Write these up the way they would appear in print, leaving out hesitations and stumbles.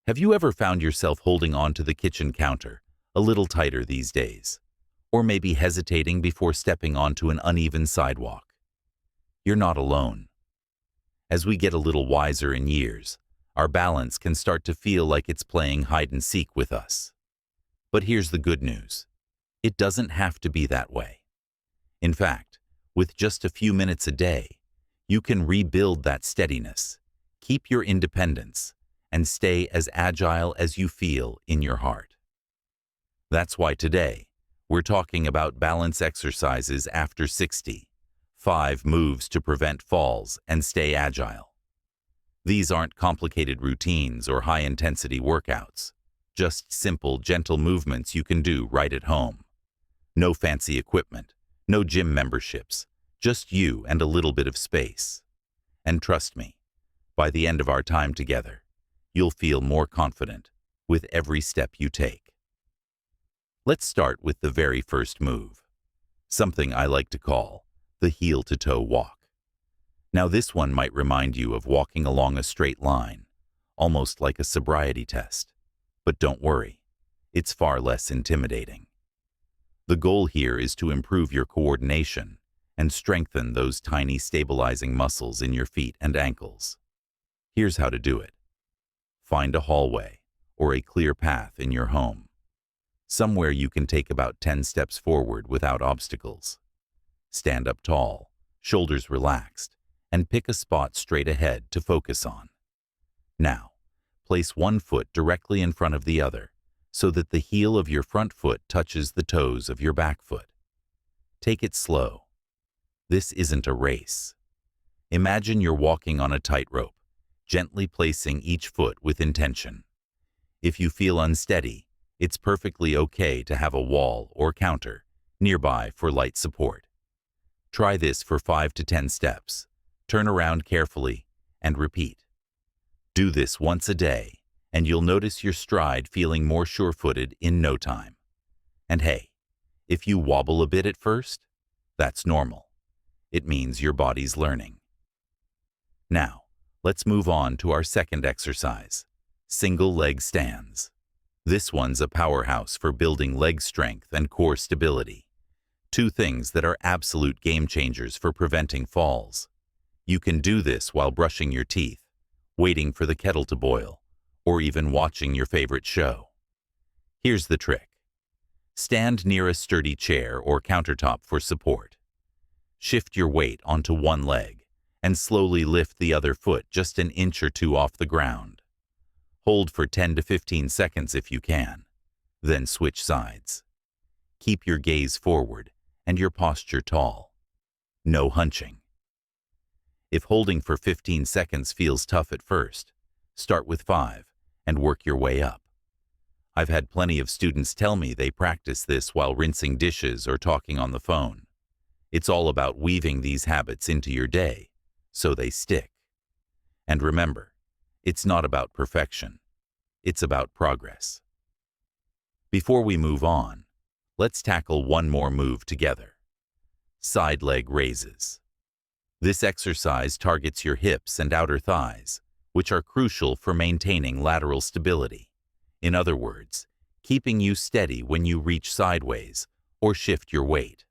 Have you ever found yourself holding on to the kitchen counter a little tighter these days? Or maybe hesitating before stepping onto an uneven sidewalk? You're not alone. As we get a little wiser in years, our balance can start to feel like it's playing hide and seek with us. But here's the good news. It doesn't have to be that way. In fact, with just a few minutes a day, you can rebuild that steadiness, keep your independence, and stay as agile as you feel in your heart. That's why today, we're talking about balance exercises after 60, 5 moves to prevent falls and stay agile. These aren't complicated routines or high-intensity workouts, just simple, gentle movements you can do right at home. No fancy equipment, no gym memberships, just you and a little bit of space. And trust me, by the end of our time together, you'll feel more confident with every step you take. Let's start with the very first move, something I like to call the heel-to-toe walk. Now this one might remind you of walking along a straight line, almost like a sobriety test. But don't worry, it's far less intimidating. The goal here is to improve your coordination and strengthen those tiny stabilizing muscles in your feet and ankles. Here's how to do it. Find a hallway or a clear path in your home, somewhere you can take about 10 steps forward without obstacles. Stand up tall, shoulders relaxed, and pick a spot straight ahead to focus on. Now, place one foot directly in front of the other so that the heel of your front foot touches the toes of your back foot. Take it slow. This isn't a race. Imagine you're walking on a tightrope, gently placing each foot with intention. If you feel unsteady, it's perfectly okay to have a wall or counter nearby for light support. Try this for 5 to 10 steps. Turn around carefully and repeat. Do this once a day, and you'll notice your stride feeling more sure-footed in no time. And hey, if you wobble a bit at first, that's normal. It means your body's learning. Now, let's move on to our second exercise, single leg stands. This one's a powerhouse for building leg strength and core stability, two things that are absolute game changers for preventing falls. You can do this while brushing your teeth, waiting for the kettle to boil, or even watching your favorite show. Here's the trick. Stand near a sturdy chair or countertop for support. Shift your weight onto one leg and slowly lift the other foot just an inch or two off the ground. Hold for 10 to 15 seconds if you can, then switch sides. Keep your gaze forward and your posture tall. No hunching. If holding for 15 seconds feels tough at first, start with 5 and work your way up. I've had plenty of students tell me they practice this while rinsing dishes or talking on the phone. It's all about weaving these habits into your day so they stick. And remember, it's not about perfection. It's about progress. Before we move on, let's tackle one more move together. Side leg raises. This exercise targets your hips and outer thighs, which are crucial for maintaining lateral stability. In other words, keeping you steady when you reach sideways or shift your weight.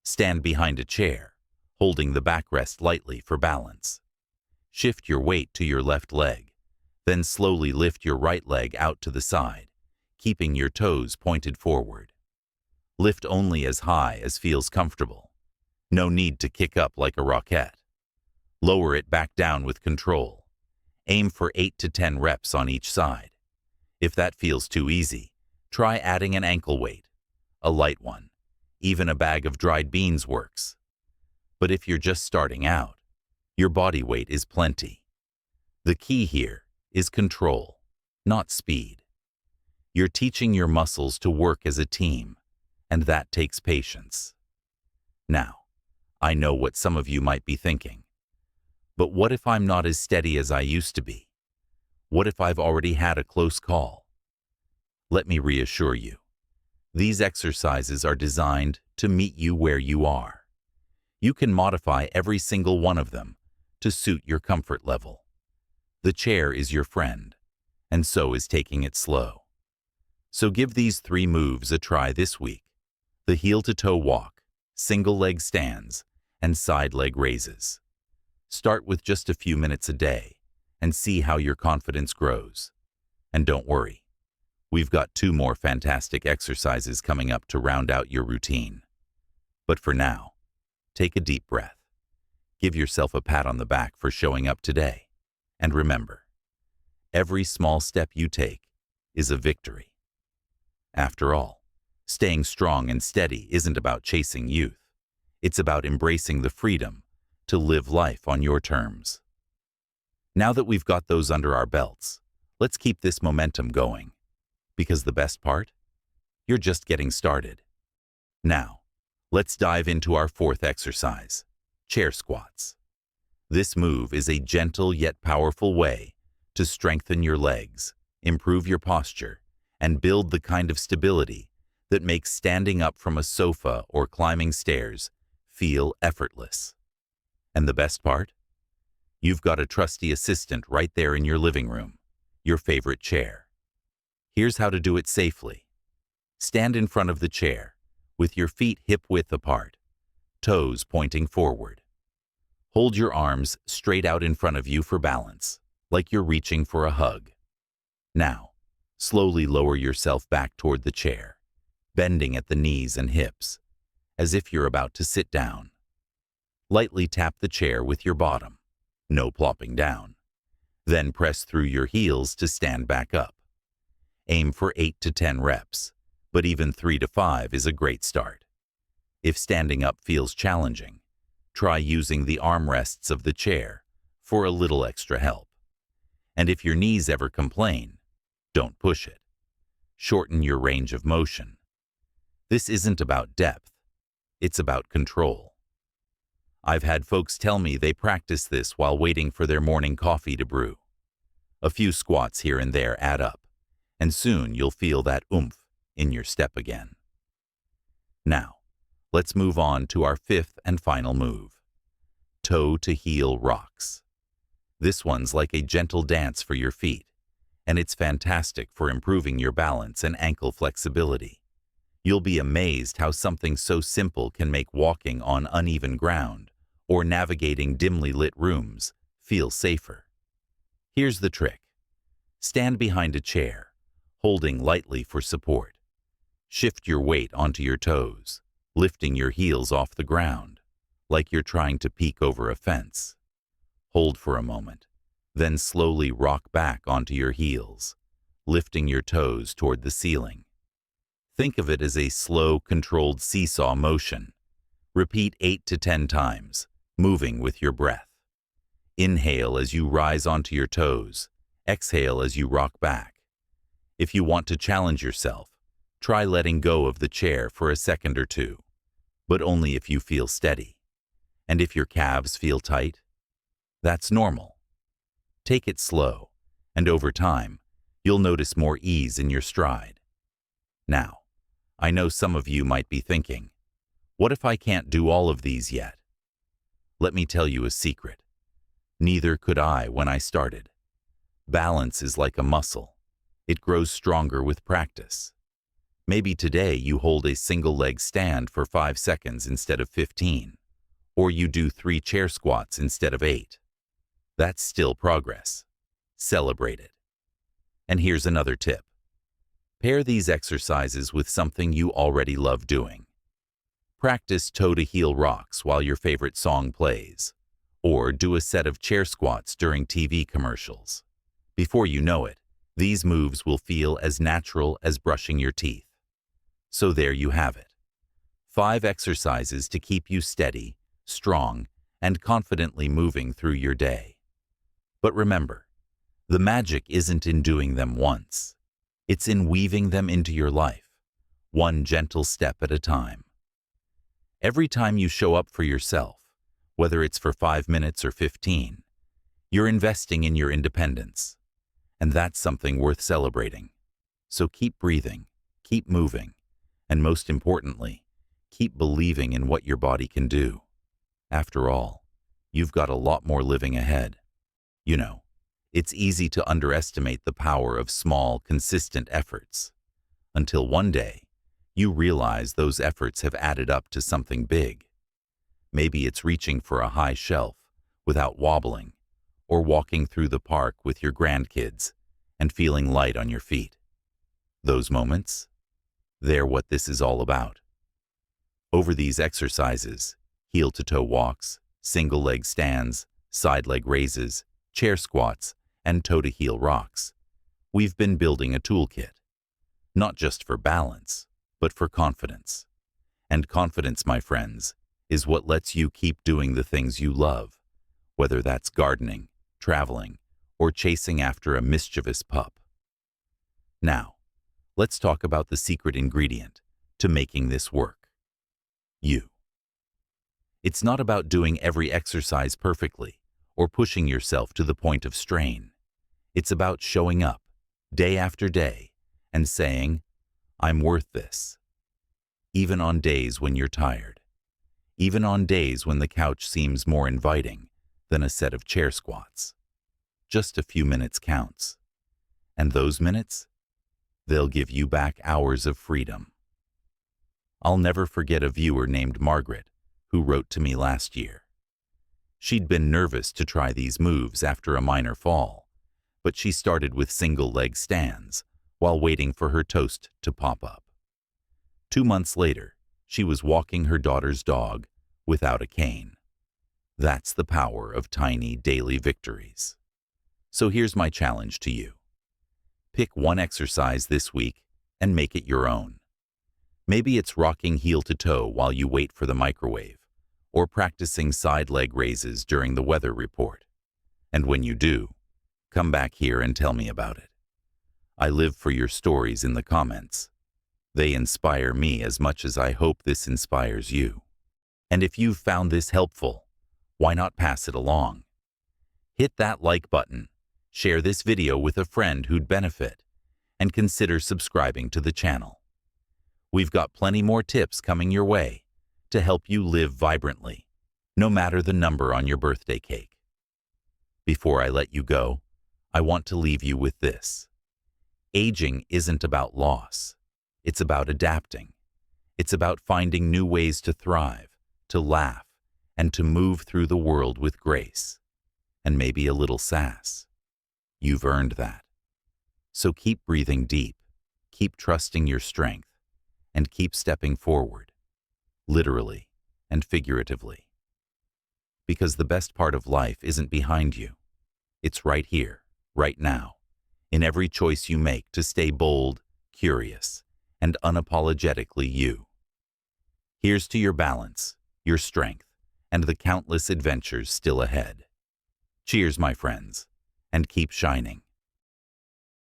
Stand behind a chair, holding the backrest lightly for balance. Shift your weight to your left leg, then slowly lift your right leg out to the side, keeping your toes pointed forward. Lift only as high as feels comfortable. No need to kick up like a rocket. Lower it back down with control. Aim for 8 to 10 reps on each side. If that feels too easy, try adding an ankle weight, a light one. Even a bag of dried beans works. But if you're just starting out, your body weight is plenty. The key here is control, not speed. You're teaching your muscles to work as a team, and that takes patience. Now, I know what some of you might be thinking. But what if I'm not as steady as I used to be? What if I've already had a close call? Let me reassure you. These exercises are designed to meet you where you are. You can modify every single one of them to suit your comfort level. The chair is your friend, and so is taking it slow. So give these 3 moves a try this week: the heel-to-toe walk, single leg stands, and side leg raises. Start with just a few minutes a day and see how your confidence grows. And don't worry, we've got 2 more fantastic exercises coming up to round out your routine. But for now, take a deep breath. Give yourself a pat on the back for showing up today. And remember, every small step you take is a victory. After all, staying strong and steady isn't about chasing youth. It's about embracing the freedom to live life on your terms. Now that we've got those under our belts, let's keep this momentum going. Because the best part? You're just getting started. Now, let's dive into our 4th exercise: chair squats. This move is a gentle yet powerful way to strengthen your legs, improve your posture, and build the kind of stability that makes standing up from a sofa or climbing stairs feel effortless. And the best part? You've got a trusty assistant right there in your living room, your favorite chair. Here's how to do it safely. Stand in front of the chair, with your feet hip-width apart, toes pointing forward. Hold your arms straight out in front of you for balance, like you're reaching for a hug. Now, slowly lower yourself back toward the chair, bending at the knees and hips, as if you're about to sit down. Lightly tap the chair with your bottom, no plopping down. Then press through your heels to stand back up. Aim for 8 to 10 reps, but even 3 to 5 is a great start. If standing up feels challenging, try using the armrests of the chair for a little extra help. And if your knees ever complain, don't push it. Shorten your range of motion. This isn't about depth, it's about control. I've had folks tell me they practice this while waiting for their morning coffee to brew. A few squats here and there add up, and soon you'll feel that oomph in your step again. Now, let's move on to our 5th and final move: toe-to-heel rocks. This one's like a gentle dance for your feet, and it's fantastic for improving your balance and ankle flexibility. You'll be amazed how something so simple can make walking on uneven ground or navigating dimly lit rooms feel safer. Here's the trick. Stand behind a chair, holding lightly for support. Shift your weight onto your toes, lifting your heels off the ground, like you're trying to peek over a fence. Hold for a moment, then slowly rock back onto your heels, lifting your toes toward the ceiling. Think of it as a slow, controlled seesaw motion. Repeat 8 to 10 times, moving with your breath. Inhale as you rise onto your toes. Exhale as you rock back. If you want to challenge yourself, try letting go of the chair for a second or 2, but only if you feel steady. And if your calves feel tight, that's normal. Take it slow, and over time, you'll notice more ease in your stride. Now, I know some of you might be thinking, what if I can't do all of these yet? Let me tell you a secret. Neither could I when I started. Balance is like a muscle. It grows stronger with practice. Maybe today you hold a single leg stand for 5 seconds instead of 15, or you do 3 chair squats instead of 8. That's still progress. Celebrate it. And here's another tip. Pair these exercises with something you already love doing. Practice toe-to-heel rocks while your favorite song plays, or do a set of chair squats during TV commercials. Before you know it, these moves will feel as natural as brushing your teeth. So there you have it. 5 exercises to keep you steady, strong, and confidently moving through your day. But remember, the magic isn't in doing them once. It's in weaving them into your life, one gentle step at a time. Every time you show up for yourself, whether it's for 5 minutes or 15, you're investing in your independence. And that's something worth celebrating. So keep breathing, keep moving, and most importantly, keep believing in what your body can do. After all, you've got a lot more living ahead. You know, It's easy to underestimate the power of small, consistent efforts, until one day, you realize those efforts have added up to something big. Maybe it's reaching for a high shelf without wobbling, or walking through the park with your grandkids and feeling light on your feet. Those moments, they're what this is all about. Over these exercises, heel-to-toe walks, single-leg stands, side-leg raises, chair squats, and toe-to-heel rocks, we've been building a toolkit, not just for balance, but for confidence. And confidence, my friends, is what lets you keep doing the things you love, whether that's gardening, traveling, or chasing after a mischievous pup. Now, let's talk about the secret ingredient to making this work. You. It's not about doing every exercise perfectly or pushing yourself to the point of strain. It's about showing up, day after day, and saying, I'm worth this. Even on days when you're tired. Even on days when the couch seems more inviting than a set of chair squats. Just a few minutes counts. And those minutes, they'll give you back hours of freedom. I'll never forget a viewer named Margaret who wrote to me last year. She'd been nervous to try these moves after a minor fall, but she started with single-leg stands while waiting for her toast to pop up. 2 months later, she was walking her daughter's dog without a cane. That's the power of tiny daily victories. So here's my challenge to you. Pick one exercise this week and make it your own. Maybe it's rocking heel to toe while you wait for the microwave, or practicing side leg raises during the weather report. And when you do, come back here and tell me about it. I live for your stories in the comments. They inspire me as much as I hope this inspires you. And if you've found this helpful, why not pass it along? Hit that like button, share this video with a friend who'd benefit, and consider subscribing to the channel. We've got plenty more tips coming your way to help you live vibrantly, no matter the number on your birthday cake. Before I let you go, I want to leave you with this. Aging isn't about loss. It's about adapting. It's about finding new ways to thrive, to laugh, and to move through the world with grace, and maybe a little sass. You've earned that. So keep breathing deep, keep trusting your strength, and keep stepping forward, literally and figuratively. Because the best part of life isn't behind you. It's right here, right now, in every choice you make to stay bold, curious, and unapologetically you. Here's to your balance, your strength, and the countless adventures still ahead. Cheers, my friends, and keep shining.